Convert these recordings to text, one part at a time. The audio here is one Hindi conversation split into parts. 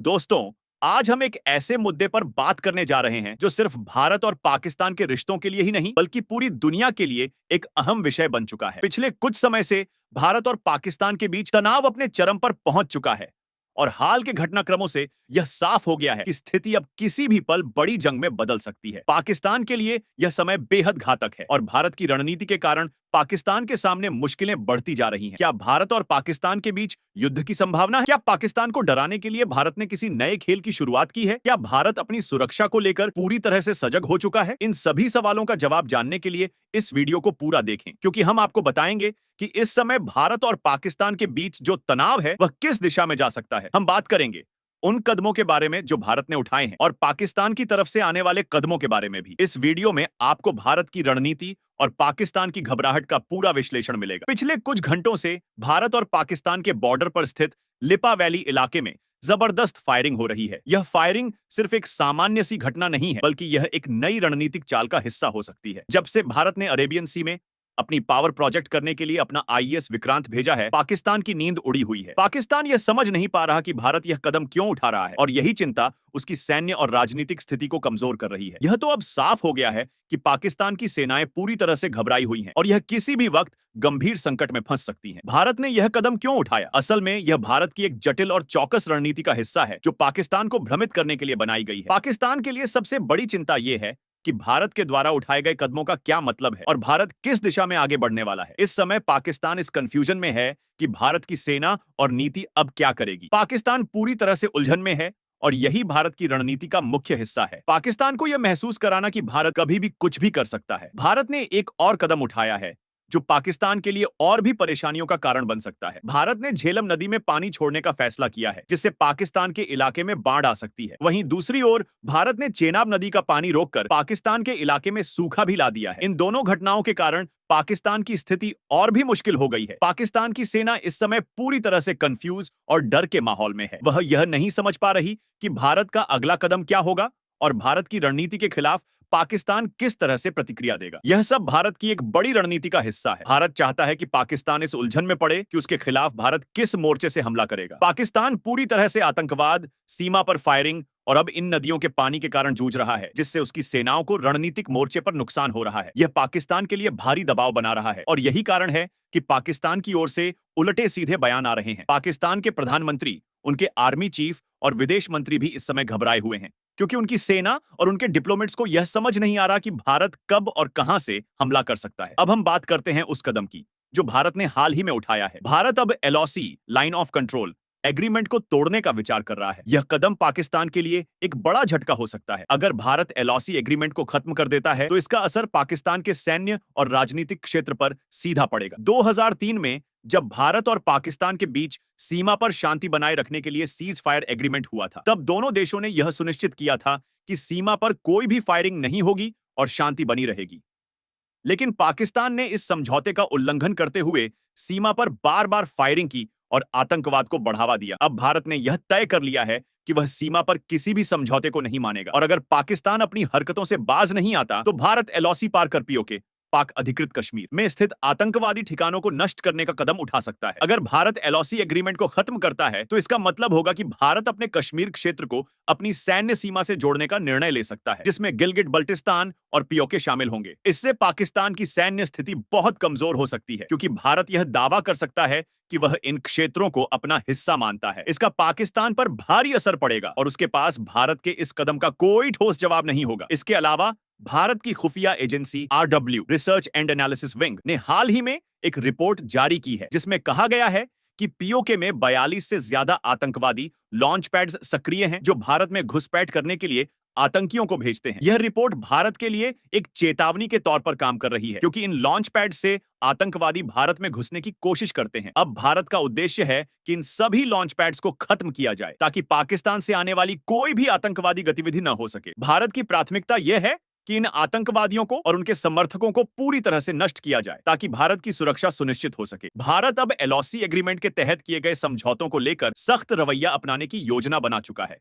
दोस्तों, आज हम एक ऐसे मुद्दे पर बात करने जा रहे हैं जो सिर्फ भारत और पाकिस्तान के रिश्तों के लिए ही नहीं बल्कि पूरी दुनिया के लिए एक अहम विषय बन चुका है। पिछले कुछ समय से भारत और पाकिस्तान के बीच तनाव अपने चरम पर पहुंच चुका है और हाल के घटनाक्रमों से यह साफ हो गया है कि स्थिति अब किसी भी पल बड़ी जंग में बदल सकती है। पाकिस्तान के लिए यह समय बेहद घातक है और भारत की रणनीति के कारण पाकिस्तान के सामने मुश्किलें बढ़ती जा रही हैं। क्या भारत और पाकिस्तान के बीच युद्ध की संभावना है? क्या पाकिस्तान को डराने के लिए भारत ने किसी नए खेल की शुरुआत की है? क्या भारत अपनी सुरक्षा को लेकर पूरी तरह से सजग हो चुका है? इन सभी सवालों का जवाब जानने के लिए इस वीडियो को पूरा देखें, क्योंकि हम आपको बताएंगे कि इस समय भारत और पाकिस्तान के बीच जो तनाव है वह किस दिशा में जा सकता है। हम बात करेंगे उन कदमों के बारे में जो भारत ने उठाए हैं और पाकिस्तान की तरफ से आने वाले कदमों के बारे में भी। इस वीडियो में आपको भारत की रणनीति और पाकिस्तान की घबराहट का पूरा विश्लेषण मिलेगा। पिछले कुछ घंटों से भारत और पाकिस्तान के बॉर्डर पर स्थित लिपा वैली इलाके में जबरदस्त फायरिंग हो रही है। यह फायरिंग सिर्फ एक सामान्य सी घटना नहीं है, बल्कि यह एक नई रणनीतिक चाल का हिस्सा हो सकती है। जब से भारत ने अरेबियन सी में अपनी पावर प्रोजेक्ट करने के लिए अपना आईएएस विक्रांत भेजा है, पाकिस्तान की नींद उड़ी हुई है। पाकिस्तान यह समझ नहीं पा रहा कि भारत यह कदम क्यों उठा रहा है और यही चिंता उसकी सैन्य और राजनीतिक स्थिति को कमजोर कर रही है। यह तो अब साफ हो गया है कि पाकिस्तान की सेनाएं पूरी तरह से घबराई हुई हैं और यह किसी भी वक्त गंभीर संकट में फंस सकती हैं। भारत ने यह कदम क्यों उठाया? असल में यह भारत की एक जटिल और चौकस रणनीति का हिस्सा है जो पाकिस्तान को भ्रमित करने के लिए बनाई गई है। पाकिस्तान के लिए सबसे बड़ी चिंता यह है कि भारत के द्वारा उठाए गए कदमों का क्या मतलब है और भारत किस दिशा में आगे बढ़ने वाला है। इस समय पाकिस्तान इस कंफ्यूजन में है कि भारत की सेना और नीति अब क्या करेगी। पाकिस्तान पूरी तरह से उलझन में है और यही भारत की रणनीति का मुख्य हिस्सा है। पाकिस्तान को यह महसूस कराना कि भारत कभी भी कुछ भी कर सकता है। भारत ने एक और कदम उठाया है जो पाकिस्तान के लिए और भी परेशानियों का कारण बन सकता है। भारत ने झेलम नदी में पानी छोड़ने का फैसला किया है, जिससे पाकिस्तान के इलाके में बाढ़ आ सकती है। वहीं दूसरी ओर भारत ने चेनाब नदी का पानी रोककर पाकिस्तान के इलाके में सूखा भी ला दिया है। इन दोनों घटनाओं के कारण पाकिस्तान की स्थिति और भी मुश्किल हो गई है। पाकिस्तान की सेना इस समय पूरी तरह से कंफ्यूज और डर के माहौल में है। वह यह नहीं समझ पा रही कि भारत का अगला कदम क्या होगा और भारत की रणनीति के खिलाफ पाकिस्तान किस तरह से प्रतिक्रिया देगा। यह सब भारत की एक बड़ी रणनीति का हिस्सा है। भारत चाहता है कि पाकिस्तान इस उलझन में पड़े कि उसके खिलाफ भारत किस मोर्चे से हमला करेगा। पाकिस्तान पूरी तरह से आतंकवाद, सीमा पर फायरिंग और अब इन नदियों के पानी के कारण जूझ रहा है, जिससे उसकी सेनाओं को रणनीतिक मोर्चे पर नुकसान हो रहा है। यह पाकिस्तान के लिए भारी दबाव बना रहा है और यही कारण है कि पाकिस्तान की ओर से उलटे सीधे बयान आ रहे हैं। पाकिस्तान के प्रधानमंत्री, उनके आर्मी चीफ और विदेश मंत्री भी इस समय घबराए हुए हैं, क्योंकि उनकी सेना और उनके डिप्लोमेट्स को यह समझ नहीं आ रहा कि भारत कब और कहां से हमला कर सकता है। अब हम बात करते हैं उस कदम की जो भारत ने हाल ही में उठाया है। भारत अब LOC, line of control agreement को तोड़ने का विचार कर रहा है। यह कदम पाकिस्तान के लिए एक बड़ा झटका हो सकता है। अगर भारत एलओसी एग्रीमेंट को खत्म कर देता है तो इसका असर पाकिस्तान के सैन्य और राजनीतिक क्षेत्र पर सीधा पड़ेगा। 2003 में जब भारत और पाकिस्तान के बीच सीमा पर शांति बनाए रखने के लिए सीज फायर एग्रीमेंट हुआ था, तब दोनों देशों ने यह सुनिश्चित किया था कि सीमा पर कोई भी फायरिंग नहीं होगी और शांति बनी रहेगी। लेकिन पाकिस्तान ने इस समझौते का उल्लंघन करते हुए सीमा पर बार बार फायरिंग की और आतंकवाद को बढ़ावा दिया। अब भारत ने यह तय कर लिया है कि वह सीमा पर किसी भी समझौते को नहीं मानेगा और अगर पाकिस्तान अपनी हरकतों से बाज नहीं आता तो भारत एलओसी पार कर पीओके, पाक अधिकृत कश्मीर में स्थित आतंकवादी ठिकानों को नष्ट करने का कदम उठा सकता है। अगर भारत एलओसी एग्रीमेंट को खत्म करता है तो इसका मतलब होगा कि भारत अपने कश्मीर क्षेत्र को अपनी सैन्य सीमा से जोड़ने का निर्णय ले सकता है, जिसमें गिलगिट बल्टिस्तान और पीओके शामिल होंगे। इससे पाकिस्तान की सैन्य स्थिति बहुत कमजोर हो सकती है, क्योंकि भारत यह दावा कर सकता है कि वह इन क्षेत्रों को अपना हिस्सा मानता है। इसका पाकिस्तान पर भारी असर पड़ेगा और उसके पास भारत के इस कदम का कोई ठोस जवाब नहीं होगा। इसके अलावा भारत की खुफिया agency RW, research and analysis wing, ने हाल ही में एक रिपोर्ट जारी की है जिसमें कहा गया है कि पीओके में 42 से ज्यादा आतंकवादी लॉन्च पैड्स सक्रिय हैं जो भारत में घुसपैठ करने के लिए आतंकियों को भेजते हैं। यह रिपोर्ट भारत के लिए एक चेतावनी के तौर पर काम कर रही है, क्योंकि इन लॉन्च पैड से आतंकवादी भारत में घुसने की कोशिश करते हैं। अब भारत का उद्देश्य है कि इन सभी लॉन्च पैड्स को खत्म किया जाए ताकि पाकिस्तान से आने वाली कोई भी आतंकवादी गतिविधि न हो सके। भारत की प्राथमिकता यह है कि इन आतंकवादियों को और उनके समर्थकों को पूरी तरह से नष्ट किया जाए ताकि भारत की सुरक्षा सुनिश्चित हो सके। भारत अब एलओसी एग्रीमेंट के तहत किए गए समझौतों को लेकर सख्त रवैया अपनाने की योजना बना चुका है।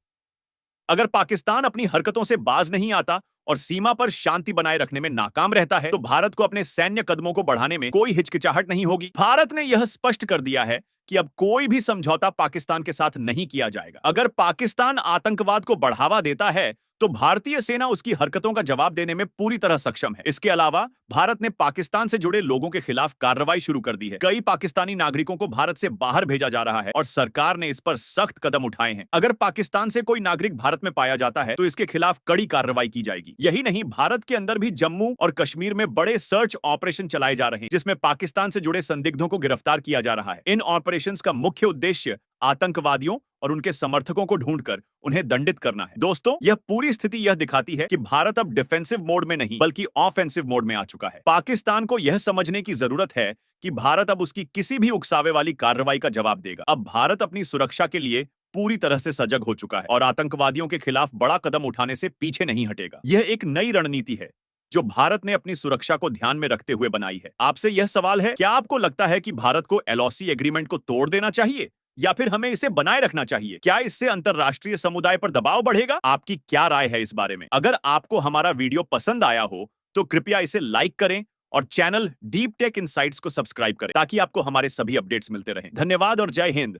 अगर पाकिस्तान अपनी हरकतों से बाज नहीं आता और सीमा पर शांति बनाए रखने में नाकाम रहता है तो भारत को अपने सैन्य कदमों को बढ़ाने में कोई हिचकिचाहट नहीं होगी। भारत ने यह स्पष्ट कर दिया है कि अब कोई भी समझौता पाकिस्तान के साथ नहीं किया जाएगा। अगर पाकिस्तान आतंकवाद को बढ़ावा देता है तो भारतीय सेना उसकी हरकतों का जवाब देने में पूरी तरह सक्षम है। इसके अलावा भारत ने पाकिस्तान से जुड़े लोगों के खिलाफ कार्रवाई शुरू कर दी है। कई पाकिस्तानी नागरिकों को भारत से बाहर भेजा जा रहा है और सरकार ने इस पर सख्त कदम उठाए हैं। अगर पाकिस्तान से कोई नागरिक भारत में पाया जाता है तो इसके खिलाफ कड़ी कार्रवाई की जाएगी। यही नहीं, भारत के अंदर भी जम्मू और कश्मीर में बड़े सर्च ऑपरेशन चलाए जा रहे हैं जिसमें पाकिस्तान से जुड़े संदिग्धों को गिरफ्तार किया जा रहा है। इन ऑपरेशंस का मुख्य उद्देश्य आतंकवादियों और उनके समर्थकों को ढूंढकर उन्हें दंडित करना है। दोस्तों, यह पूरी स्थिति यह दिखाती है कि भारत अब डिफेंसिव मोड में नहीं बल्कि ऑफेंसिव मोड में आ चुका है। पाकिस्तान को यह समझने की जरूरत है कि भारत अब उसकी किसी भी उकसावे वाली कार्रवाई का जवाब देगा। अब भारत अपनी सुरक्षा के लिए पूरी तरह से सजग हो चुका है और आतंकवादियों के खिलाफ बड़ा कदम उठाने से पीछे नहीं हटेगा। यह एक नई रणनीति है जो भारत ने अपनी सुरक्षा को ध्यान में रखते हुए बनाई है। आपसे यह सवाल है, क्या आपको लगता है कि भारत को एलओसी एग्रीमेंट को तोड़ देना चाहिए या फिर हमें इसे बनाए रखना चाहिए? क्या इससे अंतरराष्ट्रीय समुदाय पर दबाव बढ़ेगा? आपकी क्या राय है इस बारे में? अगर आपको हमारा वीडियो पसंद आया हो तो कृपया इसे लाइक करें और चैनल डीप टेक इनसाइट्स को सब्सक्राइब करें ताकि आपको हमारे सभी अपडेट्स मिलते रहें। धन्यवाद और जय हिंद।